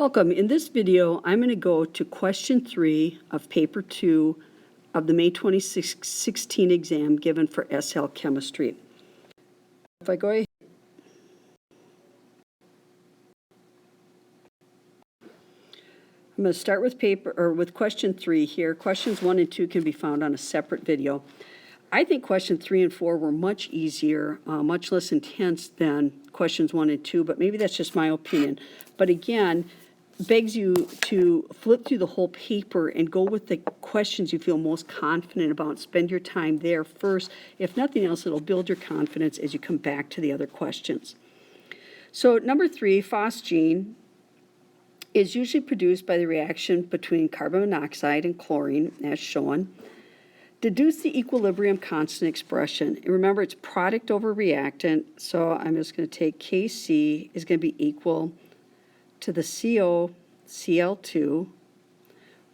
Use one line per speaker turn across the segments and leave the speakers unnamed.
Welcome. In this video, I'm going to go to question 3 of paper 2 of the May 2016 exam given for SL Chemistry. If I go ahead, I'm going to start with question 3 here. Questions 1 and 2 can be found on a separate video. I think question 3 and 4 were much easier, much less intense than questions 1 and 2, but maybe that's just my opinion. But again, begs you to flip through the whole paper and go with the questions you feel most confident about. Spend your time there first. If nothing else, it'll build your confidence as you come back to the other questions. So number 3, phosgene is usually produced by the reaction between carbon monoxide and chlorine, as shown. Deduce the equilibrium constant expression. And remember, it's product over reactant, so I'm just going to take Kc is going to be equal to the CO, Cl2,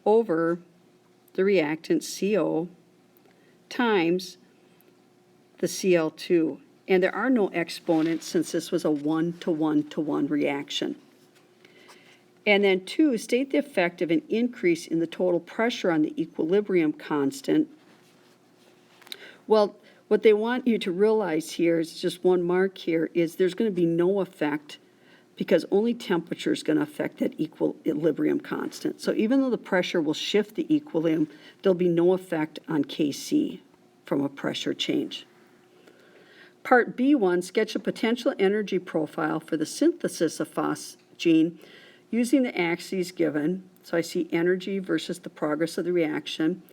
over the reactant CO times the Cl2. And there are no exponents since this was a 1-to-1-to-1 reaction. And then 2, state the effect of an increase in the total pressure on the equilibrium constant. Well, what they want you to realize here is just one mark here is there's going to be no effect because only temperature is going to affect that equilibrium constant. So even though the pressure will shift the equilibrium, there'll be no effect on Kc from a pressure change. Part B1, sketch a potential energy profile for the synthesis of phosgene using the axes given. So I see energy versus the progress of the reaction,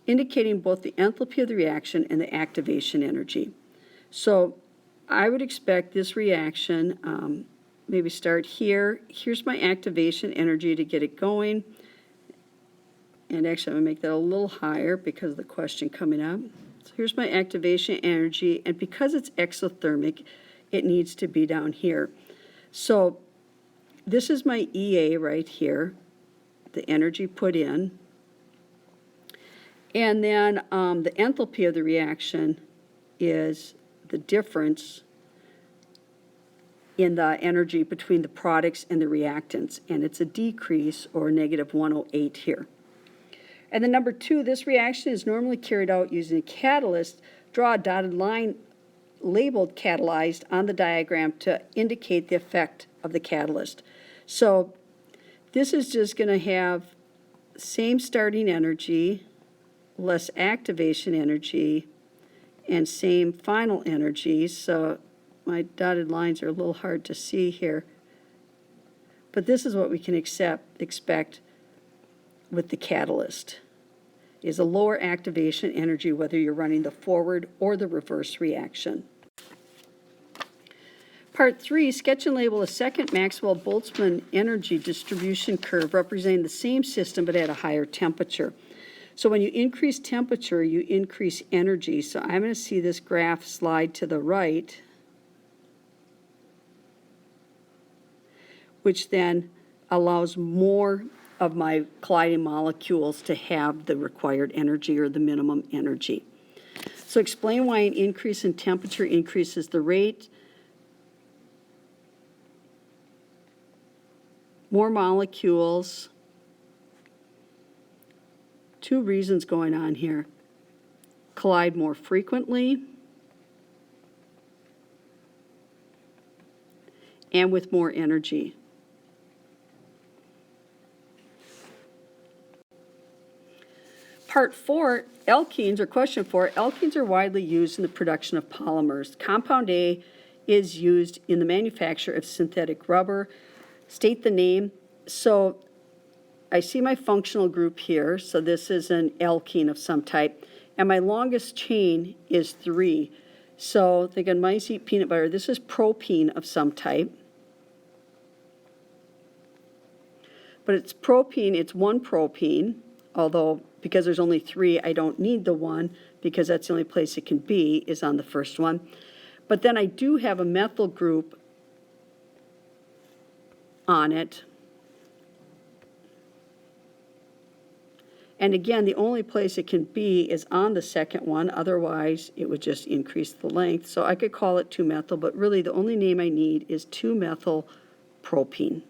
indicating both the enthalpy of the reaction and the activation energy. So I would expect this reaction, maybe start here. Here's my activation energy to get it going. And actually, I'm going to make that a little higher because of the question coming up. So here's my activation energy. And because it's exothermic, it needs to be down here. So this is my EA right here, the energy put in. And then the enthalpy of the reaction is the difference in the energy between the products and the reactants, and it's a decrease or negative 108 here. And then number 2, this reaction is normally carried out using a catalyst. Draw a dotted line labeled catalyzed on the diagram to indicate the effect of the catalyst. So this is just going to have same starting energy, less activation energy, and same final energy. So my dotted lines are a little hard to see here. But this is what we can expect with the catalyst, is a lower activation energy whether you're running the forward or the reverse reaction. Part 3, sketch and label a second Maxwell-Boltzmann energy distribution curve representing the same system but at a higher temperature. So when you increase temperature, you increase energy. So I'm going to see this graph slide to the right, which then allows more of my colliding molecules to have the required energy or the minimum energy. So explain why an increase in temperature increases the rate. More molecules. 2 reasons going on here. Collide more frequently and with more energy. Part 4, alkenes, or question 4, alkenes are widely used in the production of polymers. Compound A is used in the manufacture of synthetic rubber. State the name. So I see my functional group here. So this is an alkene of some type. And my longest chain is 3. So think of mice eat peanut butter. This is propene of some type. But it's propene, it's one propene, although because there's only 3, I don't need the 1 because that's the only place it can be is on the first one. But then I do have a methyl group on it. And again, the only place it can be is on the second one. Otherwise, it would just increase the length. So I could call it 2-methyl, but really the only name I need is 2-methyl propene.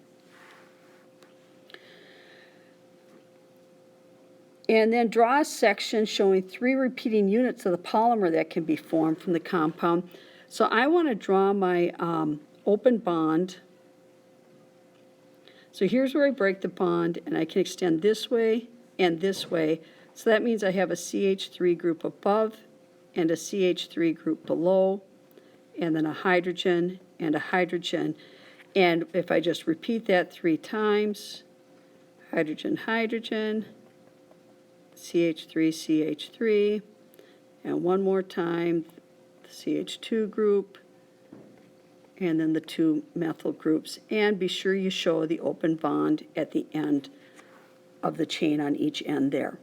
And then draw a section showing 3 repeating units of the polymer that can be formed from the compound. So I want to draw my open bond. So here's where I break the bond, and I can extend this way and this way. So that means I have a CH3 group above and a CH3 group below, and then a hydrogen and a hydrogen. And if I just repeat that 3 times, hydrogen, hydrogen, CH3, CH3, and one more time, the CH2 group, and then the 2 methyl groups. And be sure you show the open bond at the end of the chain on each end there.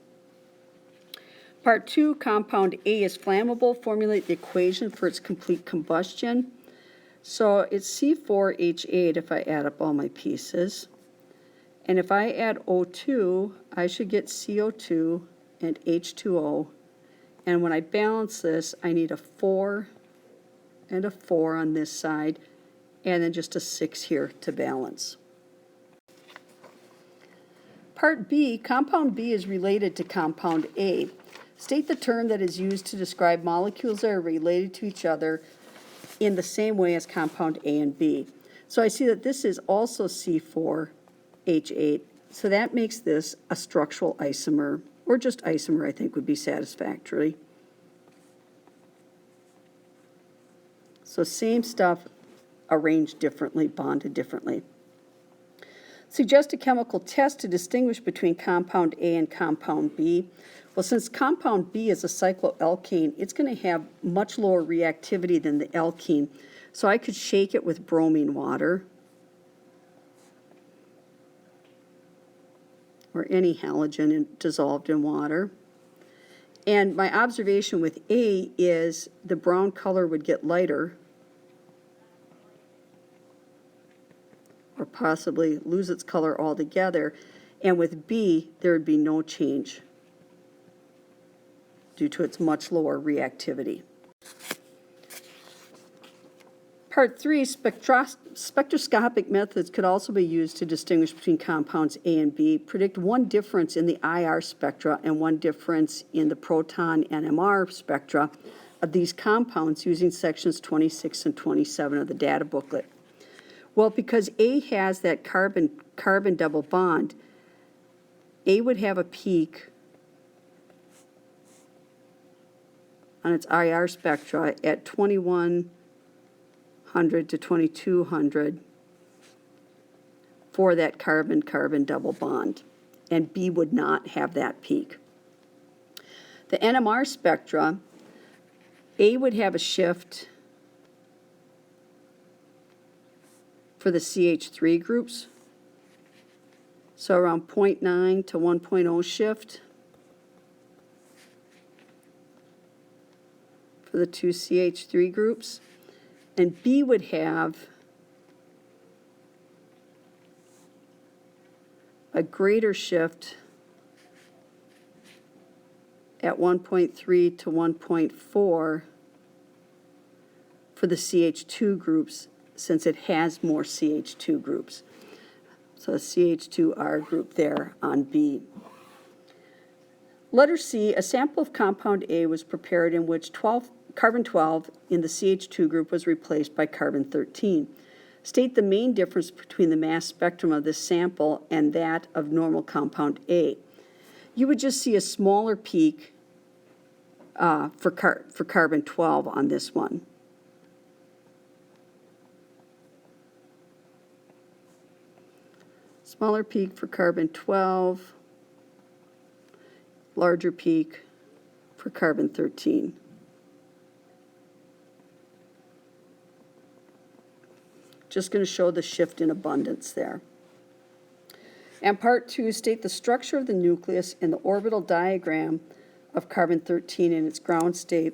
Part 2, compound A is flammable. Formulate the equation for its complete combustion. So it's C4H8 if I add up all my pieces. And if I add O2, I should get CO2 and H2O. And when I balance this, I need a 4 and a 4 on this side, and then just a 6 here to balance. Part B, compound B is related to compound A. State the term that is used to describe molecules that are related to each other in the same way as compound A and B. So I see that this is also C4H8, so that makes this a structural isomer, or just isomer I think would be satisfactory. So same stuff, arranged differently, bonded differently. Suggest a chemical test to distinguish between compound A and compound B. Well, since compound B is a cycloalkane, it's going to have much lower reactivity than the alkene. So I could shake it with bromine water, or any halogen dissolved in water. And my observation with A is the brown color would get lighter, or possibly lose its color altogether. And with B, there would be no change due to its much lower reactivity. Part 3, spectroscopic methods could also be used to distinguish between compounds A and B. Predict one difference in the IR spectra and one difference in the proton NMR spectra of these compounds using sections 26 and 27 of the data booklet. Well, because A has that carbon double bond, A would have a peak on its IR spectra at 2100 to 2200 for that carbon-carbon double bond, and B would not have that peak. The NMR spectra, A would have a shift for the CH3 groups, so around 0.9 to 1.0 shift for the 2 CH3 groups, and B would have a greater shift at 1.3 to 1.4 for the CH2 groups, since it has more CH2 groups. So a CH2R group there on B. Letter C, a sample of compound A was prepared in which carbon 12 in the CH2 group was replaced by carbon 13. State the main difference between the mass spectrum of this sample and that of normal compound A. You would just see a smaller peak for carbon 12 on this one. Smaller peak for carbon 12, larger peak for carbon 13. Just going to show the shift in abundance there. And part 2, state the structure of the nucleus in the orbital diagram of carbon 13 in its ground state.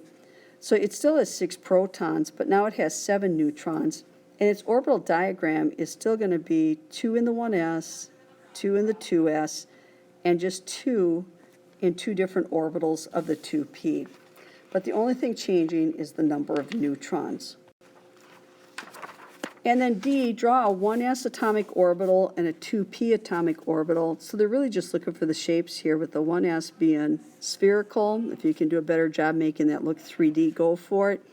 So it still has 6 protons, but now it has 7 neutrons. And its orbital diagram is still going to be 2 in the 1s, 2 in the 2s, and just 2 in 2 different orbitals of the 2p. But the only thing changing is the number of neutrons. And then D, draw a 1s atomic orbital and a 2p atomic orbital. So they're really just looking for the shapes here, with the 1s being spherical. If you can do a better job making that look 3D, go for it.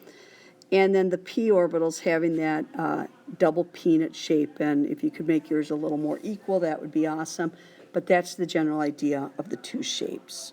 And then the p orbitals having that double peanut shape. And if you could make yours a little more equal, that would be awesome. But that's the general idea of the two shapes.